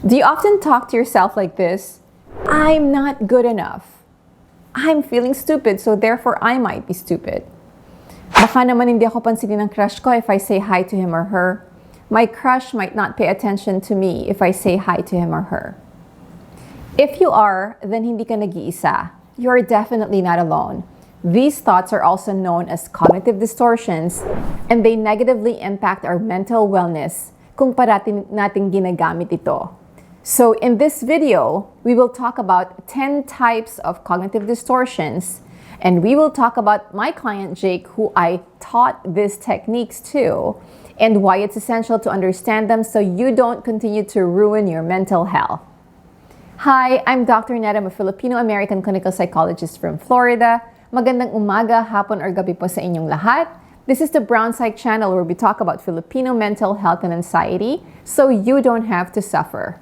Do you often talk to yourself like this? I'm not good enough. I'm feeling stupid, so therefore I might be stupid. Baka naman hindi ako pansinin ng crush ko if I say hi to him or her. My crush might not pay attention to me if I say hi to him or her. If you are, then hindi ka nag-iisa. You are definitely not alone. These thoughts are also known as cognitive distortions, and they negatively impact our mental wellness kung parati nating ginagamit ito. So in this video, we will talk about 10 types of cognitive distortions, and we will talk about my client Jake, who I taught these techniques to, and why it's essential to understand them so you don't continue to ruin your mental health. Hi, I'm Dr. Ned. I'm a Filipino-American clinical psychologist from Florida. Magandang umaga, hapon, or gabi po sa inyong lahat. This is the Brown Psych channel where we talk about Filipino mental health and anxiety so you don't have to suffer.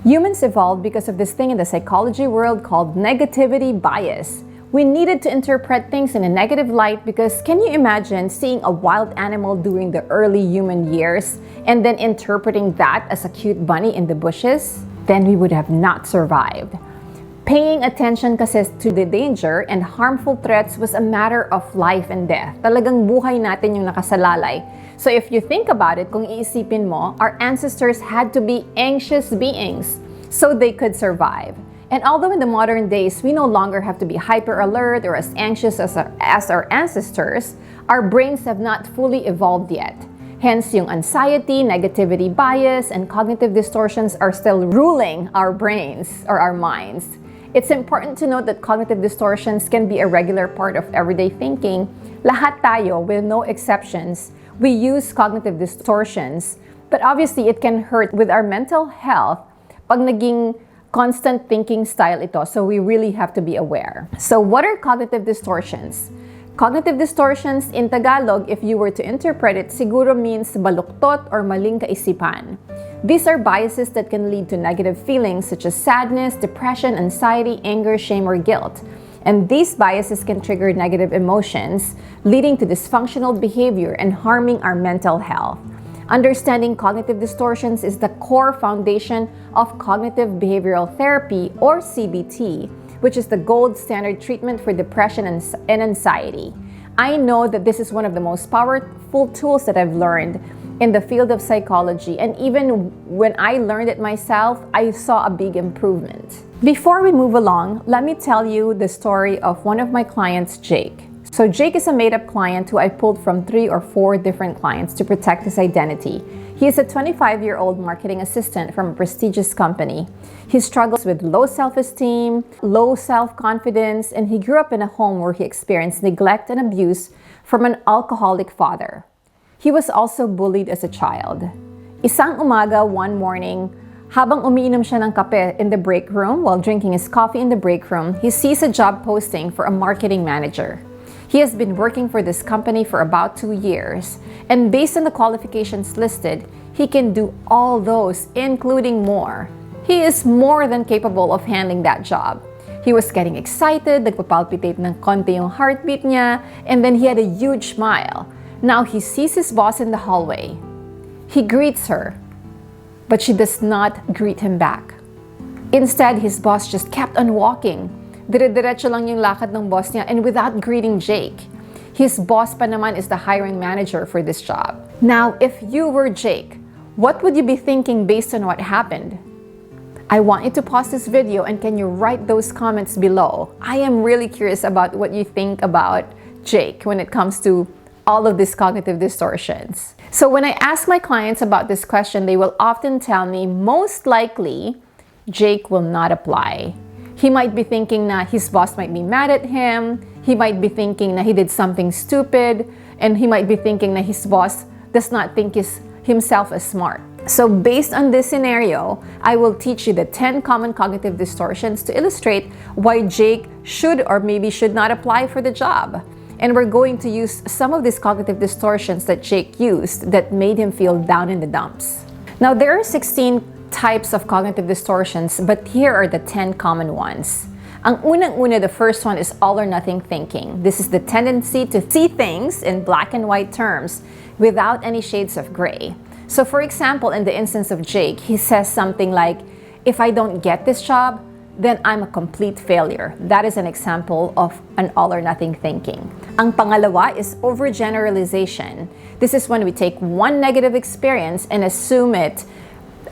Humans evolved because of this thing in the psychology world called negativity bias. We needed to interpret things in a negative light because can you imagine seeing a wild animal during the early human years and then interpreting that as a cute bunny in the bushes? Then we would have not survived. Paying attention kasi to the danger and harmful threats was a matter of life and death. Talagang buhay natin yung nakasalalay. So if you think about it, kung iisipin mo, our ancestors had to be anxious beings so they could survive. And although in the modern days, we no longer have to be hyper alert or as anxious as our ancestors, our brains have not fully evolved yet. Hence, yung anxiety, negativity bias, and cognitive distortions are still ruling our brains or our minds. It's important to note that cognitive distortions can be a regular part of everyday thinking. Lahat tayo, with no exceptions, we use cognitive distortions, but obviously it can hurt with our mental health pag naging constant thinking style ito, so we really have to be aware. So what are cognitive distortions? Cognitive distortions in Tagalog, if you were to interpret it, siguro means baluktot or maling kaisipan. These are biases that can lead to negative feelings such as sadness, depression, anxiety, anger, shame, or guilt. And these biases can trigger negative emotions, leading to dysfunctional behavior and harming our mental health. Understanding cognitive distortions is the core foundation of cognitive behavioral therapy, or CBT, which is the gold standard treatment for depression and anxiety. I know that this is one of the most powerful tools that I've learned in the field of psychology, and even when I learned it myself, I saw a big improvement. Before we move along, let me tell you the story of one of my clients, Jake. So Jake is a made-up client who I pulled from 3 or 4 different clients to protect his identity. He is a 25-year-old marketing assistant from a prestigious company. He struggles with low self-esteem, low self-confidence, and he grew up in a home where he experienced neglect and abuse from an alcoholic father. He was also bullied as a child. Isang umaga, one morning, habang umiinom siya ng kape in the break room while drinking his coffee in the break room, he sees a job posting for a marketing manager. He has been working for this company for about 2 years, and based on the qualifications listed, he can do all those, including more. He is more than capable of handling that job. He was getting excited, nagpapalpitate ng konti yung heartbeat niya, and then he had a huge smile. Now he sees his boss in the hallway. He greets her, but she does not greet him back. Instead, his boss just kept on walking. Dire-diretso lang yung lakad ng boss niya and without greeting Jake. His boss pa naman is the hiring manager for this job. Now, if you were Jake, what would you be thinking based on what happened? I want you to pause this video and can you write those comments below? I am really curious about what you think about Jake when it comes to all of these cognitive distortions. So when I ask my clients about this question, they will often tell me most likely Jake will not apply. He might be thinking that his boss might be mad at him. He might be thinking that he did something stupid. And he might be thinking that his boss does not think himself as smart. So based on this scenario, I will teach you the 10 common cognitive distortions to illustrate why Jake should or maybe should not apply for the job. And we're going to use some of these cognitive distortions that Jake used that made him feel down in the dumps. Now, there are 16 types of cognitive distortions, but here are the 10 common ones. Ang unang-una, the first one is all or nothing thinking. This is the tendency to see things in black and white terms without any shades of gray. So for example, in the instance of Jake, he says something like, if I don't get this job, then I'm a complete failure. That is an example of an all or nothing thinking. Ang pangalawa is overgeneralization. This is when we take one negative experience and assume it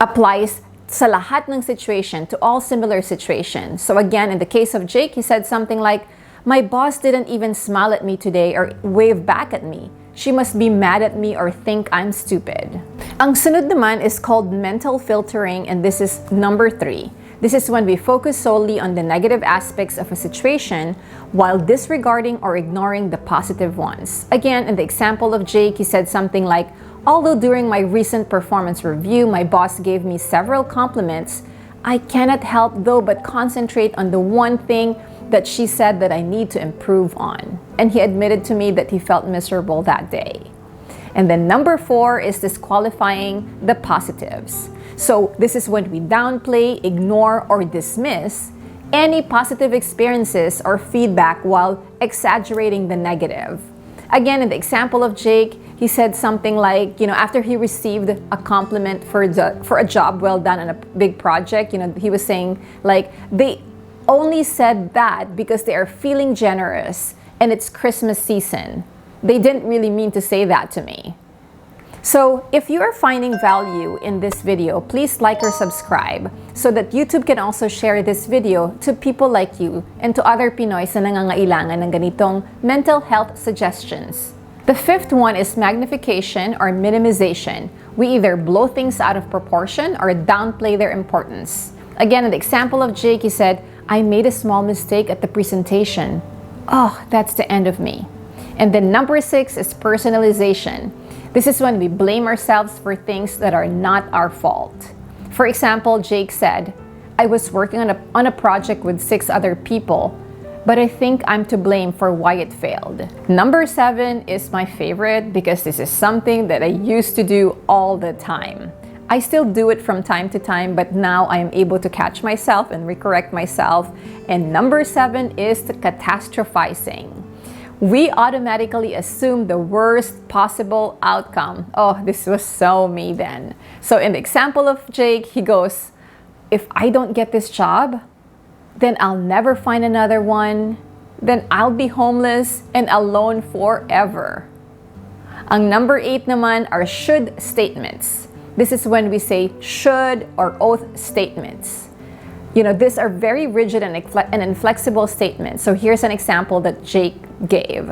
applies sa lahat ng situation, to all similar situations. So again, in the case of Jake, he said something like, my boss didn't even smile at me today or wave back at me. She must be mad at me or think I'm stupid. Ang sunod naman is called mental filtering, and this is number 3. This is when we focus solely on the negative aspects of a situation while disregarding or ignoring the positive ones. Again, in the example of Jake, he said something like, although during my recent performance review, my boss gave me several compliments, I cannot help though but concentrate on the one thing that she said that I need to improve on. And he admitted to me that he felt miserable that day. And then number 4 is disqualifying the positives. So this is when we downplay, ignore, or dismiss any positive experiences or feedback while exaggerating the negative. Again, in the example of Jake, he said something like, after he received a compliment for a job well done on a big project, he was saying like, they only said that because they are feeling generous and it's Christmas season. They didn't really mean to say that to me. So if you are finding value in this video, please like or subscribe so that YouTube can also share this video to people like you and to other Pinoys na nangangailangan ng ganitong mental health suggestions. The 5th one is magnification or minimization. We either blow things out of proportion or downplay their importance. Again, in the example of Jake, he said, I made a small mistake at the presentation. Oh, that's the end of me. And then number 6 is personalization. This is when we blame ourselves for things that are not our fault. For example, Jake said, I was working on a project with 6 other people, but I think I'm to blame for why it failed. Number 7 is my favorite because this is something that I used to do all the time. I still do it from time to time, but now I am able to catch myself and recorrect myself. And number 7 is the catastrophizing. We automatically assume the worst possible outcome. Oh, this was so me then. So in the example of Jake, he goes, if I don't get this job, then I'll never find another one. Then I'll be homeless and alone forever. Ang number 8 naman are should statements. This is when we say should or oath statements. These are very rigid and inflexible statements. So here's an example that Jake gave.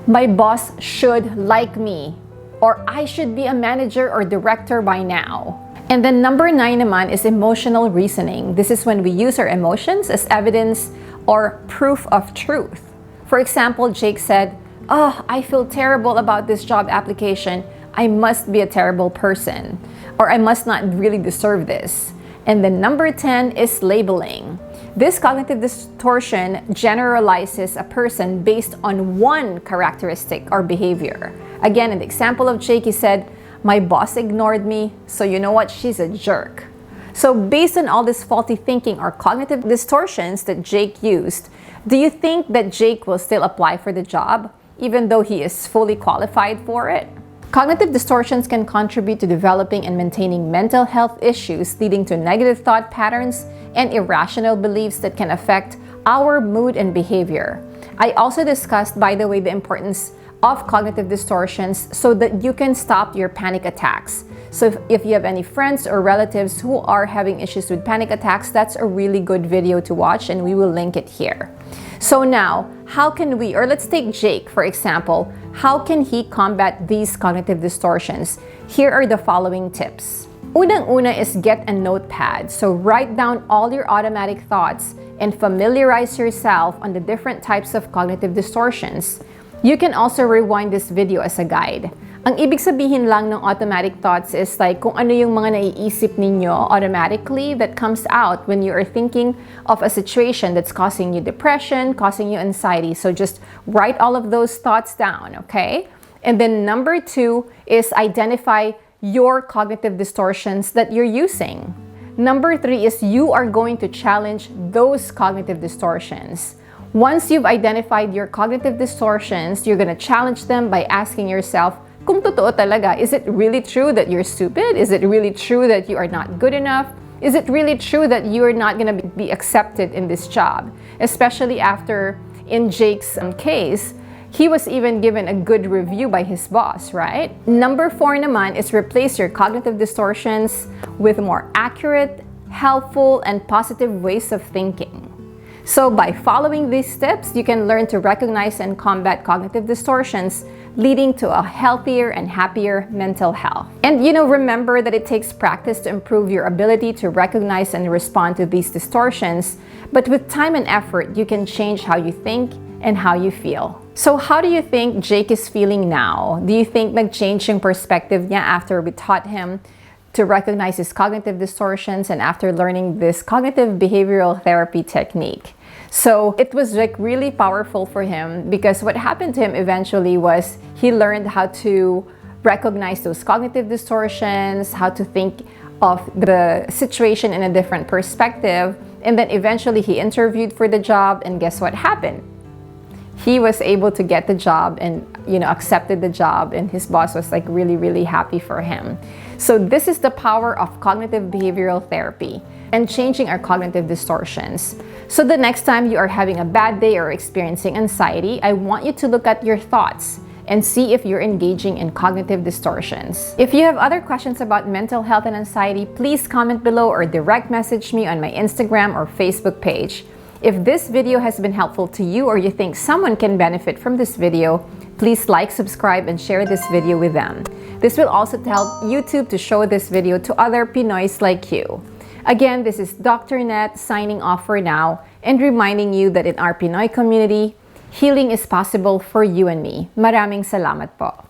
My boss should like me, or I should be a manager or director by now. And then number 9 naman is emotional reasoning. This is when we use our emotions as evidence or proof of truth. For example, Jake said, oh, I feel terrible about this job application. I must be a terrible person, or I must not really deserve this. And then number 10 is labeling. This cognitive distortion generalizes a person based on one characteristic or behavior. Again, in the example of Jake, he said, my boss ignored me, so you know what, she's a jerk. So based on all this faulty thinking or cognitive distortions that Jake used, do you think that Jake will still apply for the job, even though he is fully qualified for it? Cognitive distortions can contribute to developing and maintaining mental health issues, leading to negative thought patterns and irrational beliefs that can affect our mood and behavior. I also discussed, by the way, the importance of cognitive distortions so that you can stop your panic attacks. So if you have any friends or relatives who are having issues with panic attacks, that's a really good video to watch, and we will link it here. So now, how can we, or let's take Jake, for example, how can he combat these cognitive distortions? Here are the following tips. Unang-una is get a notepad. So write down all your automatic thoughts and familiarize yourself on the different types of cognitive distortions. You can also rewind this video as a guide. Ang ibig sabihin lang ng automatic thoughts is like kung ano yung mga naiisip ninyo automatically that comes out when you are thinking of a situation that's causing you depression, causing you anxiety. So just write all of those thoughts down, okay? And then number 2 is identify your cognitive distortions that you're using. Number 3 is you are going to challenge those cognitive distortions. Once you've identified your cognitive distortions, you're going to challenge them by asking yourself, kung totoo talaga, is it really true that you're stupid? Is it really true that you are not good enough? Is it really true that you're not going to be accepted in this job? Especially after, in Jake's case, he was even given a good review by his boss, right? Number 4 naman is replace your cognitive distortions with more accurate, helpful, and positive ways of thinking. So by following these steps, you can learn to recognize and combat cognitive distortions, leading to a healthier and happier mental health. And remember that it takes practice to improve your ability to recognize and respond to these distortions, but with time and effort, you can change how you think and how you feel. So how do you think Jake is feeling now? Do you think nag-change yung perspective niya after we taught him to recognize his cognitive distortions and after learning this cognitive behavioral therapy technique? So it was really powerful for him, because what happened to him eventually was he learned how to recognize those cognitive distortions, how to think of the situation in a different perspective, and then eventually he interviewed for the job, and guess what happened? He was able to get the job and accepted the job, and his boss was really happy for him. So this is the power of cognitive behavioral therapy and changing our cognitive distortions. So the next time you are having a bad day or experiencing anxiety, I want you to look at your thoughts and see if you're engaging in cognitive distortions. If you have other questions about mental health and anxiety, please comment below or direct message me on my Instagram or Facebook page. If this video has been helpful to you, or you think someone can benefit from this video, please like, subscribe, and share this video with them. This will also help YouTube to show this video to other Pinoys like you. Again, this is Dr. Net signing off for now and reminding you that in our Pinoy community, healing is possible for you and me. Maraming salamat po.